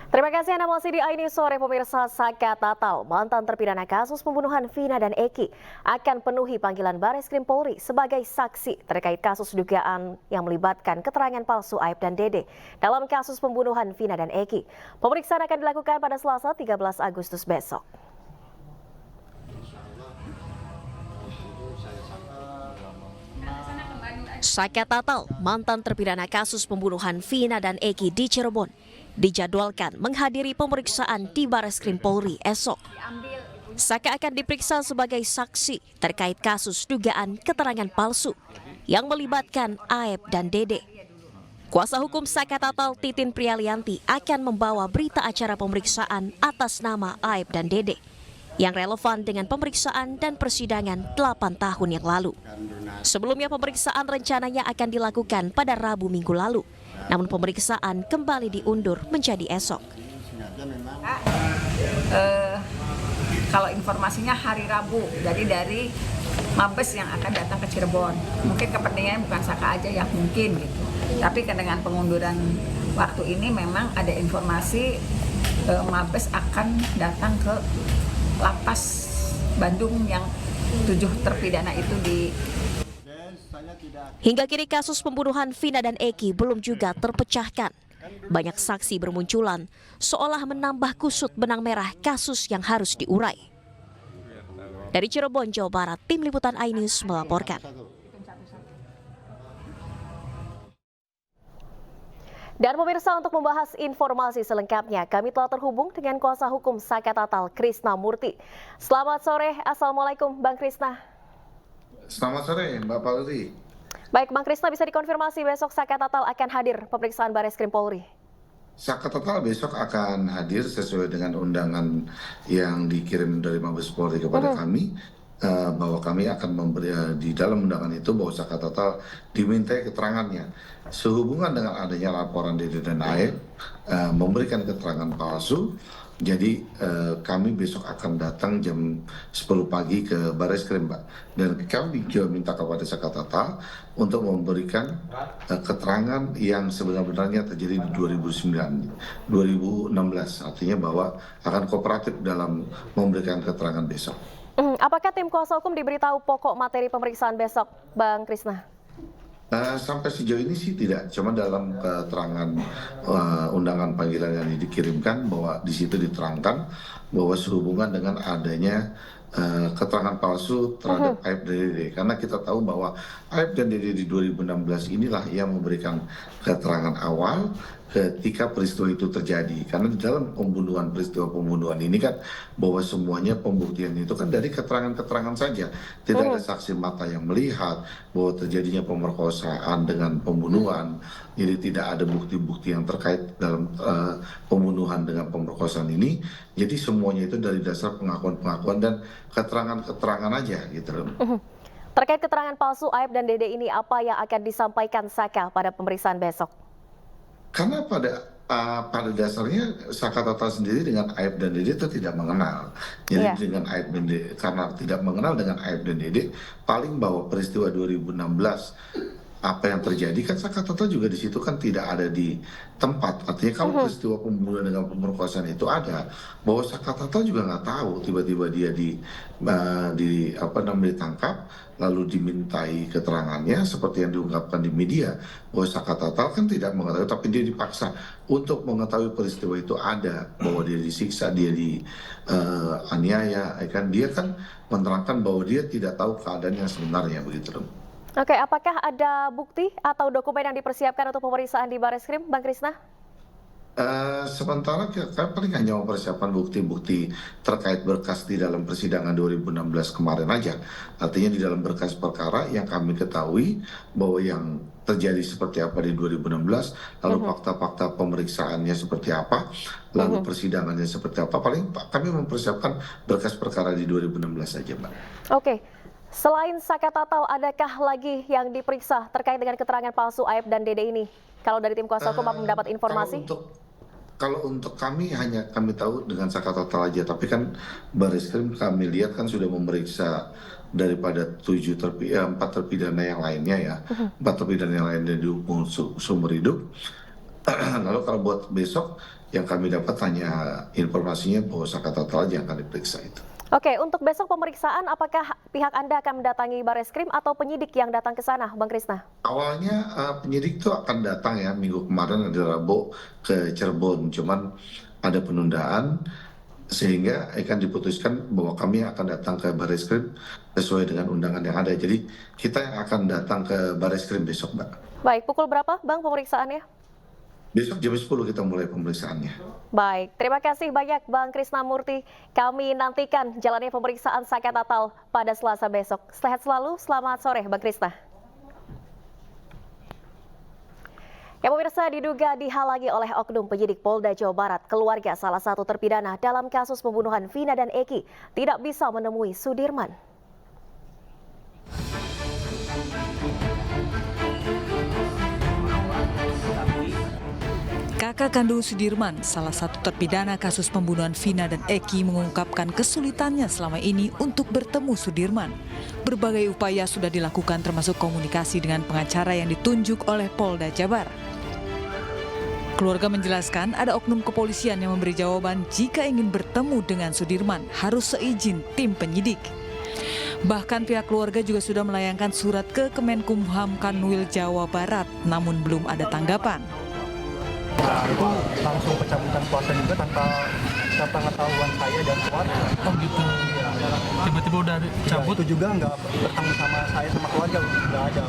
Terima kasih Anda masih di iNews Sore. Pemirsa, Saka Tatal, mantan terpidana kasus pembunuhan Vina dan Eki, akan penuhi panggilan Bareskrim Polri sebagai saksi terkait kasus dugaan yang melibatkan keterangan palsu Aib dan Dede dalam kasus pembunuhan Vina dan Eki. Pemeriksaan akan dilakukan pada Selasa 13 Agustus besok. Saka Tatal, mantan terpidana kasus pembunuhan Vina dan Eki di Cirebon, dijadwalkan menghadiri pemeriksaan di Bareskrim Polri esok. Saka akan diperiksa sebagai saksi terkait kasus dugaan keterangan palsu yang melibatkan Aib dan Dede. Kuasa hukum Saka Tatal, Titin Prialianti, akan membawa berita acara pemeriksaan atas nama Aib dan Dede yang relevan dengan pemeriksaan dan persidangan 8 tahun yang lalu. Sebelumnya pemeriksaan rencananya akan dilakukan pada Rabu minggu lalu, namun pemeriksaan kembali diundur menjadi esok. Kalau informasinya hari Rabu, jadi dari Mabes yang akan datang ke Cirebon. Mungkin kepentingannya bukan Saka aja ya, mungkin gitu. Tapi dengan pengunduran waktu ini memang ada informasi Mabes akan datang ke Lapas Bandung yang 7 terpidana itu di. Hingga kini kasus pembunuhan Vina dan Eki belum juga terpecahkan. Banyak saksi bermunculan, seolah menambah kusut benang merah kasus yang harus diurai. Dari Cirebon, Jawa Barat, Tim Liputan iNews melaporkan. Dan pemirsa, untuk membahas informasi selengkapnya, kami telah terhubung dengan kuasa hukum Saka Tatal, Krisna Murty. Selamat sore, Assalamualaikum Bang Krisna. Selamat sore Mbak Pauli. Baik, Bang Krisna, bisa dikonfirmasi besok Saka Tatal akan hadir pemeriksaan Bareskrim Polri? Saka Tatal besok akan hadir sesuai dengan undangan yang dikirim dari Mabes Polri kepada kami, bahwa kami akan memberi di dalam undangan itu bahwa Saka Tatal dimintai keterangannya sehubungan dengan adanya laporan Dede dan Aib memberikan keterangan palsu. Jadi kami besok akan datang jam 10 pagi ke Bareskrim, Mbak. Dan kami juga minta kepada Saka Tatal untuk memberikan keterangan yang sebenarnya terjadi di 2016. Artinya bahwa akan kooperatif dalam memberikan keterangan besok. Apakah tim kuasa hukum diberitahu pokok materi pemeriksaan besok, Bang Krisna? Sampai sejauh ini sih tidak, cuma dalam keterangan undangan panggilan yang dikirimkan bahwa di situ diterangkan bahwa sehubungan dengan adanya keterangan palsu terhadap Aib dan Dede, karena kita tahu bahwa Aib dan Dede di 2016 inilah yang memberikan keterangan awal ketika peristiwa itu terjadi. Karena di dalam peristiwa pembunuhan ini kan bahwa semuanya pembuktian itu kan dari keterangan-keterangan saja, tidak ada saksi mata yang melihat bahwa terjadinya pemerkosaan dengan pembunuhan. Jadi tidak ada bukti-bukti yang terkait dalam pembunuhan dengan pemerkosaan ini. Jadi semuanya itu dari dasar pengakuan-pengakuan dan keterangan-keterangan aja gitu loh. Terkait keterangan palsu Aib dan Dede ini, apa yang akan disampaikan Saka pada pemeriksaan besok? Karena pada dasarnya Saka Tatal sendiri dengan Aib dan Dede itu tidak mengenal. Jadi dengan Aib dan Dede, karena tidak mengenal dengan Aib dan Dede, paling bahwa peristiwa 2016 apa yang terjadi kan Saka Tatal juga di situ kan tidak ada di tempat. Artinya kalau peristiwa pembunuhan dengan pemerkosaan itu ada, bahwa Saka Tatal juga nggak tahu tiba-tiba dia ditangkap lalu dimintai keterangannya seperti yang diungkapkan di media bahwa Saka Tatal kan tidak mengetahui, tapi dia dipaksa untuk mengetahui peristiwa itu ada, bahwa dia disiksa, dia dianiaya, kan dia kan menerangkan bahwa dia tidak tahu keadaan yang sebenarnya begitu dong. Oke, apakah ada bukti atau dokumen yang dipersiapkan untuk pemeriksaan di Bareskrim, Bang Krisna? Sementara kita paling hanya mempersiapkan bukti-bukti terkait berkas di dalam persidangan 2016 kemarin aja. Artinya di dalam berkas perkara yang kami ketahui bahwa yang terjadi seperti apa di 2016, lalu fakta-fakta pemeriksaannya seperti apa, lalu persidangannya seperti apa. Paling kami mempersiapkan berkas perkara di 2016 saja, Mbak. Oke. Selain Saka Tatal, adakah lagi yang diperiksa terkait dengan keterangan palsu Aib dan Dede ini? Kalau dari tim kuasa hukum mendapat informasi? Kalau untuk kami hanya kami tahu dengan Saka Tatal aja, tapi kan Bareskrim kami lihat kan sudah memeriksa daripada 4 terpidana yang lainnya ya, 4 terpidana yang lainnya dihukum seumur hidup. Lalu kalau buat besok, yang kami dapat hanya informasinya bahwa Saka Tatal aja yang akan diperiksa itu. Oke, untuk besok pemeriksaan, apakah pihak Anda akan mendatangi Bareskrim atau penyidik yang datang ke sana, Bang Krisna? Awalnya penyidik itu akan datang ya minggu kemarin hari Rabu ke Cirebon, cuman ada penundaan sehingga akan diputuskan bahwa kami akan datang ke Bareskrim sesuai dengan undangan yang ada. Jadi kita yang akan datang ke Bareskrim besok, Mbak. Baik, pukul berapa, Bang, pemeriksaannya? Besok jam 10 kita mulai pemeriksaannya. Baik, terima kasih banyak Bang Krisna Murty. Kami nantikan jalannya pemeriksaan Saka Tatal pada Selasa besok. Sehat selalu, selamat sore Bang Krisna. Ya pemirsa, diduga dihalangi oleh oknum penyidik Polda Jawa Barat, keluarga salah satu terpidana dalam kasus pembunuhan Vina dan Eki tidak bisa menemui Sudirman. Kakak kandung Sudirman, salah satu terpidana kasus pembunuhan Vina dan Eki, mengungkapkan kesulitannya selama ini untuk bertemu Sudirman. Berbagai upaya sudah dilakukan termasuk komunikasi dengan pengacara yang ditunjuk oleh Polda Jabar. Keluarga menjelaskan ada oknum kepolisian yang memberi jawaban jika ingin bertemu dengan Sudirman harus seizin tim penyidik. Bahkan pihak keluarga juga sudah melayangkan surat ke Kemenkumham Kanwil Jawa Barat, namun belum ada tanggapan. Nah, itu langsung pencabutan kuasa juga tanpa pengetahuan saya dan keluarga. Oh gitu. Tiba-tiba udah cabut. Itu juga nggak bertemu sama saya sama keluarga, nggak ada.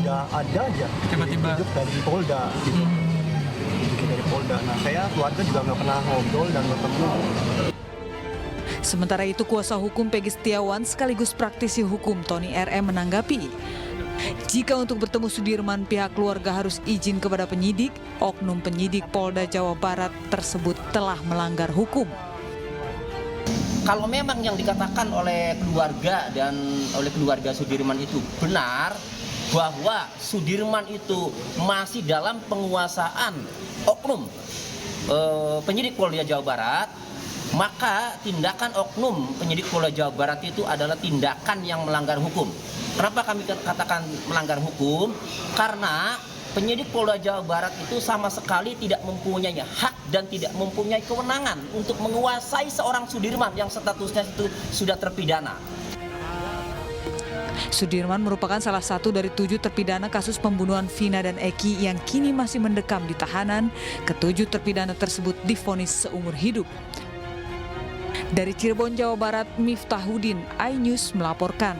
Udah ada aja. Tiba-tiba ditunjuk dari Polda. Gitu. Dari Polda. Nah, saya keluarga juga nggak pernah ngobrol dan bertemu. Sementara itu kuasa hukum Peggy Setiawan sekaligus praktisi hukum Tony RM menanggapi, jika untuk bertemu Sudirman pihak keluarga harus izin kepada penyidik, oknum penyidik Polda Jawa Barat tersebut telah melanggar hukum. Kalau memang yang dikatakan oleh keluarga dan oleh keluarga Sudirman itu benar, bahwa Sudirman itu masih dalam penguasaan oknum penyidik Polda Jawa Barat, maka tindakan oknum penyidik Polda Jawa Barat itu adalah tindakan yang melanggar hukum. Kenapa kami katakan melanggar hukum? Karena penyidik Polda Jawa Barat itu sama sekali tidak mempunyai hak dan tidak mempunyai kewenangan untuk menguasai seorang Sudirman yang statusnya itu sudah terpidana. Sudirman merupakan salah satu dari 7 terpidana kasus pembunuhan Vina dan Eki yang kini masih mendekam di tahanan. Ketujuh terpidana tersebut divonis seumur hidup. Dari Cirebon, Jawa Barat, Miftahudin, iNews melaporkan.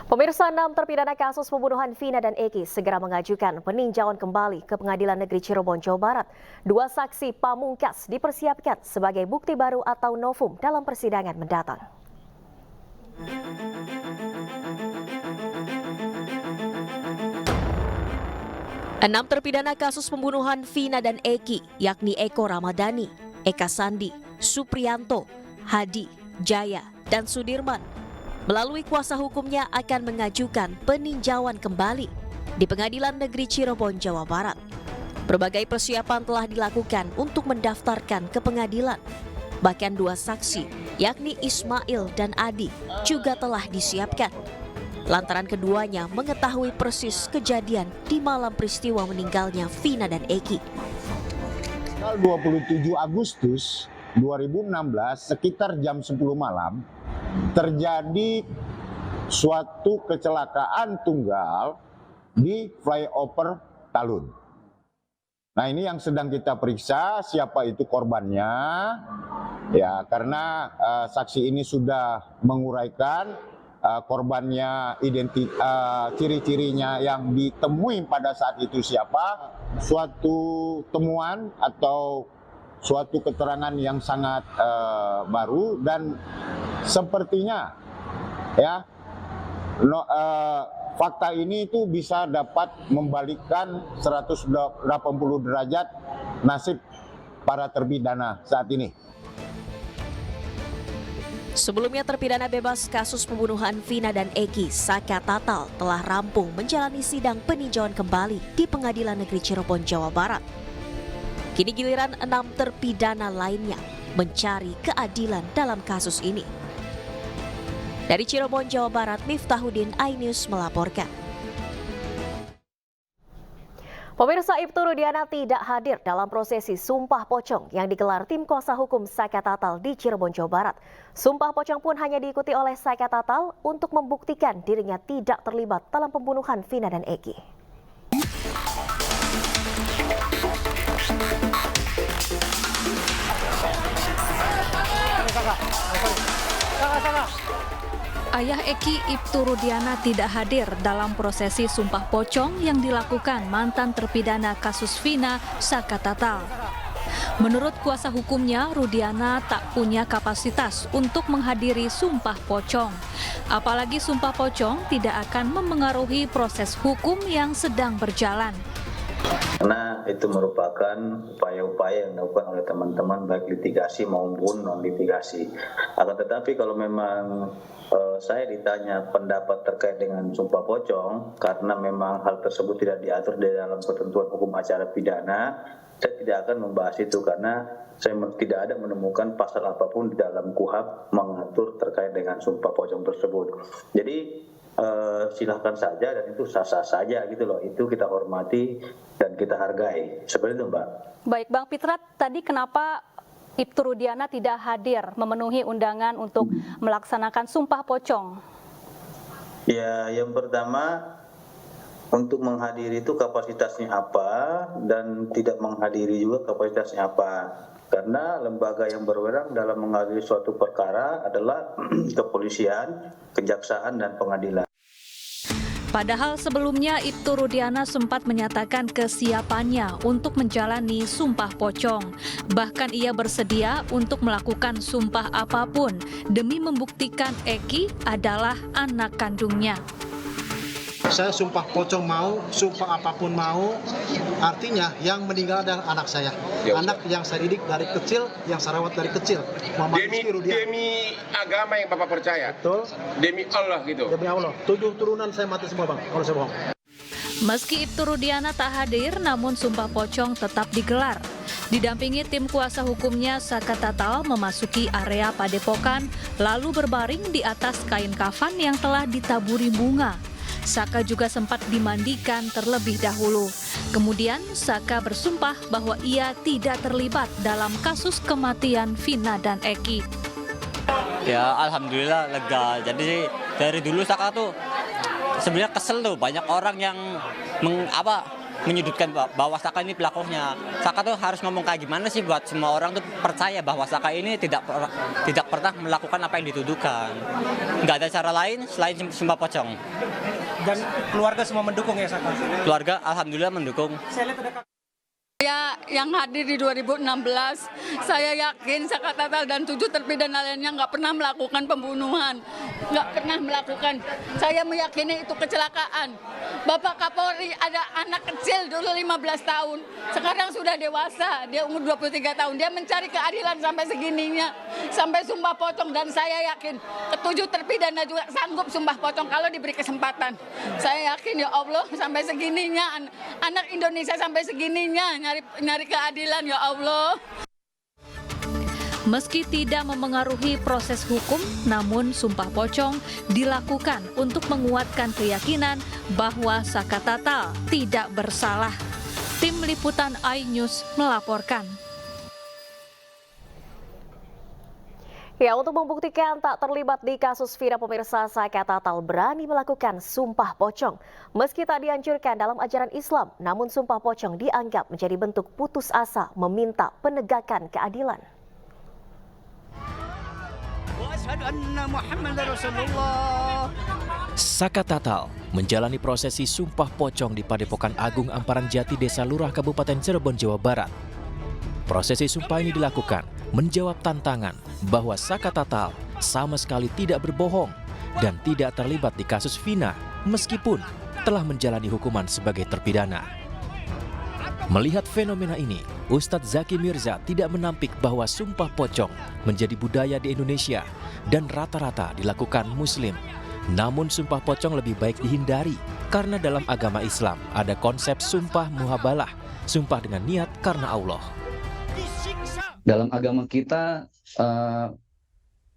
Pemirsa, 6 terpidana kasus pembunuhan Vina dan Eki segera mengajukan peninjauan kembali ke Pengadilan Negeri Cirebon, Jawa Barat. 2 saksi pamungkas dipersiapkan sebagai bukti baru atau novum dalam persidangan mendatang. Enam terpidana kasus pembunuhan Vina dan Eki, yakni Eko Ramadhani, Eka Sandi, Supriyanto, Hadi, Jaya, dan Sudirman, melalui kuasa hukumnya akan mengajukan peninjauan kembali di Pengadilan Negeri Cirebon, Jawa Barat. Berbagai persiapan telah dilakukan untuk mendaftarkan ke pengadilan. Bahkan 2 saksi, yakni Ismail dan Adi, juga telah disiapkan. Lantaran keduanya mengetahui persis kejadian di malam peristiwa meninggalnya Vina dan Eki. Tanggal 27 Agustus 2016 sekitar jam 10 malam terjadi suatu kecelakaan tunggal di flyover Talun. Nah, ini yang sedang kita periksa siapa itu korbannya. Ya, karena saksi ini sudah menguraikan korbannya, ciri-cirinya yang ditemui pada saat itu siapa. Suatu temuan atau suatu keterangan yang sangat baru dan sepertinya ya fakta ini itu bisa dapat membalikkan 180 derajat nasib para terpidana saat ini. Sebelumnya terpidana bebas kasus pembunuhan Vina dan Eki, Saka Tatal, telah rampung menjalani sidang peninjauan kembali di Pengadilan Negeri Cirebon, Jawa Barat. Kini giliran 6 terpidana lainnya mencari keadilan dalam kasus ini. Dari Cirebon, Jawa Barat, Miftahudin, iNews melaporkan. Pemirsa, Ibtu Rudiana tidak hadir dalam prosesi Sumpah Pocong yang digelar tim kuasa hukum Saka Tatal di Cirebon, Jawa Barat. Sumpah Pocong pun hanya diikuti oleh Saka Tatal untuk membuktikan dirinya tidak terlibat dalam pembunuhan Vina dan Eki. Ayah Eki, Ibtu Rudiana, tidak hadir dalam prosesi Sumpah Pocong yang dilakukan mantan terpidana kasus Vina, Saka Tatal. Menurut kuasa hukumnya, Rudiana tak punya kapasitas untuk menghadiri Sumpah Pocong. Apalagi Sumpah Pocong tidak akan memengaruhi proses hukum yang sedang berjalan. Karena itu merupakan upaya-upaya yang dilakukan oleh teman-teman baik litigasi maupun non-litigasi. Akan tetapi kalau memang saya ditanya pendapat terkait dengan Sumpah Pocong, karena memang hal tersebut tidak diatur di dalam ketentuan hukum acara pidana, saya tidak akan membahas itu karena saya tidak ada menemukan pasal apapun di dalam KUHP mengatur terkait dengan Sumpah Pocong tersebut. Jadi silahkan saja dan itu sah-sah saja gitu loh, itu kita hormati dan kita hargai, seperti itu Mbak. Baik Bang Pitrat, tadi kenapa Ibtu Rudiana tidak hadir memenuhi undangan untuk melaksanakan Sumpah Pocong? Ya, yang pertama untuk menghadiri itu kapasitasnya apa dan tidak menghadiri juga kapasitasnya apa. Karena lembaga yang berwenang dalam mengadili suatu perkara adalah kepolisian, kejaksaan, dan pengadilan. Padahal sebelumnya Ibtu Rudiana sempat menyatakan kesiapannya untuk menjalani Sumpah Pocong. Bahkan ia bersedia untuk melakukan sumpah apapun demi membuktikan Eki adalah anak kandungnya. Saya sumpah pocong mau, sumpah apapun mau, artinya yang meninggal adalah anak saya. Anak yang saya didik dari kecil, yang saya rawat dari kecil. Demi agama yang Bapak percaya? Betul. Demi Allah gitu? Demi Allah. 7 turunan saya mati semua Bang, kalau saya bohong. Meski Ibtu Rudiana tak hadir, namun Sumpah Pocong tetap digelar. Didampingi tim kuasa hukumnya, Saka Tatal memasuki area padepokan, lalu berbaring di atas kain kafan yang telah ditaburi bunga. Saka juga sempat dimandikan terlebih dahulu. Kemudian Saka bersumpah bahwa ia tidak terlibat dalam kasus kematian Vina dan Eki. Ya alhamdulillah lega. Jadi dari dulu Saka tuh sebenarnya kesel tuh, banyak orang yang menyudutkan bahwa Saka ini pelakunya. Saka tuh harus ngomong kayak gimana sih buat semua orang tuh percaya bahwa Saka ini tidak pernah melakukan apa yang dituduhkan. Nggak ada cara lain selain Sumpah Pocong. Dan keluarga semua mendukung ya Saka? Keluarga alhamdulillah mendukung. Ya, yang hadir di 2016, saya yakin Saka Tatal dan 7 terpidana lainnya nggak pernah melakukan pembunuhan. Nggak pernah melakukan. Saya meyakini itu kecelakaan. Bapak Kapolri ada anak kecil dulu 15 tahun. Sekarang sudah dewasa, dia umur 23 tahun. Dia mencari keadilan sampai segininya. Sampai Sumpah Pocong, dan saya yakin ke-7 terpidana juga sanggup Sumpah Pocong kalau diberi kesempatan. Saya yakin ya Allah sampai segininya, anak Indonesia sampai segininya nyari keadilan ya Allah. Meski tidak memengaruhi proses hukum, namun Sumpah Pocong dilakukan untuk menguatkan keyakinan bahwa Saka Tatal tidak bersalah. Tim Liputan iNews melaporkan. Ya, untuk membuktikan tak terlibat di kasus Vina, pemirsa, Saka Tatal berani melakukan Sumpah Pocong. Meski tak dianjurkan dalam ajaran Islam, namun Sumpah Pocong dianggap menjadi bentuk putus asa meminta penegakan keadilan. Saka Tatal menjalani prosesi Sumpah Pocong di Padepokan Agung Amparan Jati, Desa Lurah, Kabupaten Cirebon, Jawa Barat. Prosesi sumpah ini dilakukan menjawab tantangan bahwa Saka Tatal sama sekali tidak berbohong dan tidak terlibat di kasus Vina meskipun telah menjalani hukuman sebagai terpidana. Melihat fenomena ini, Ustadz Zaki Mirza tidak menampik bahwa Sumpah Pocong menjadi budaya di Indonesia dan rata-rata dilakukan Muslim. Namun Sumpah Pocong lebih baik dihindari karena dalam agama Islam ada konsep sumpah muhabalah, sumpah dengan niat karena Allah. Dalam agama kita,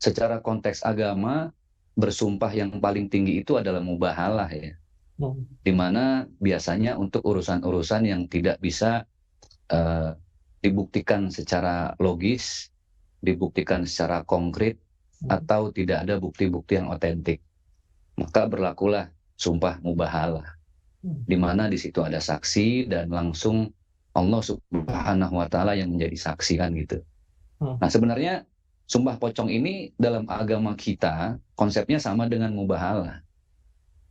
secara konteks agama, bersumpah yang paling tinggi itu adalah mubahalah ya. di mana biasanya untuk urusan-urusan yang tidak bisa dibuktikan secara logis, dibuktikan secara konkret, atau tidak ada bukti-bukti yang otentik, maka berlakulah sumpah mubahalah, di mana di situ ada saksi dan langsung Allah Subhanahu wa Ta'ala yang menjadi saksi kan gitu. Nah sebenarnya sumpah pocong ini dalam agama kita konsepnya sama dengan mubahalah.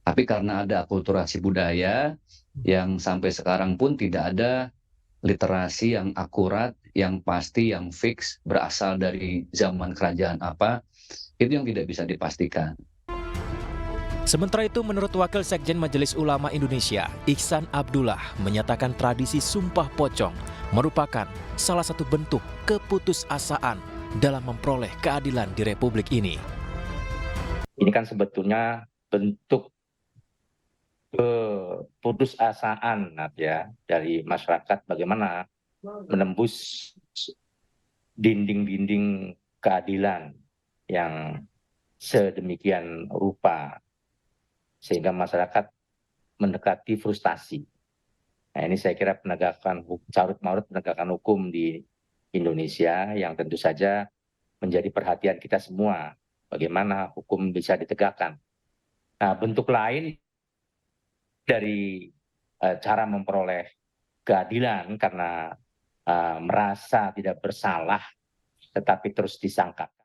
Tapi karena ada akulturasi budaya yang sampai sekarang pun tidak ada literasi yang akurat, yang pasti, yang fix, berasal dari zaman kerajaan apa, itu yang tidak bisa dipastikan. Sementara itu, menurut Wakil Sekjen Majelis Ulama Indonesia, Ihsan Abdullah, menyatakan tradisi sumpah pocong merupakan salah satu bentuk keputusasaan dalam memperoleh keadilan di Republik ini. Ini kan sebetulnya bentuk keputusasaan ya dari masyarakat bagaimana menembus dinding-dinding keadilan yang sedemikian rupa sehingga masyarakat mendekati frustasi. Nah ini saya kira penegakan carut-marut penegakan hukum di Indonesia yang tentu saja menjadi perhatian kita semua bagaimana hukum bisa ditegakkan. Nah bentuk lain dari cara memperoleh keadilan karena merasa tidak bersalah tetapi terus disangkakan.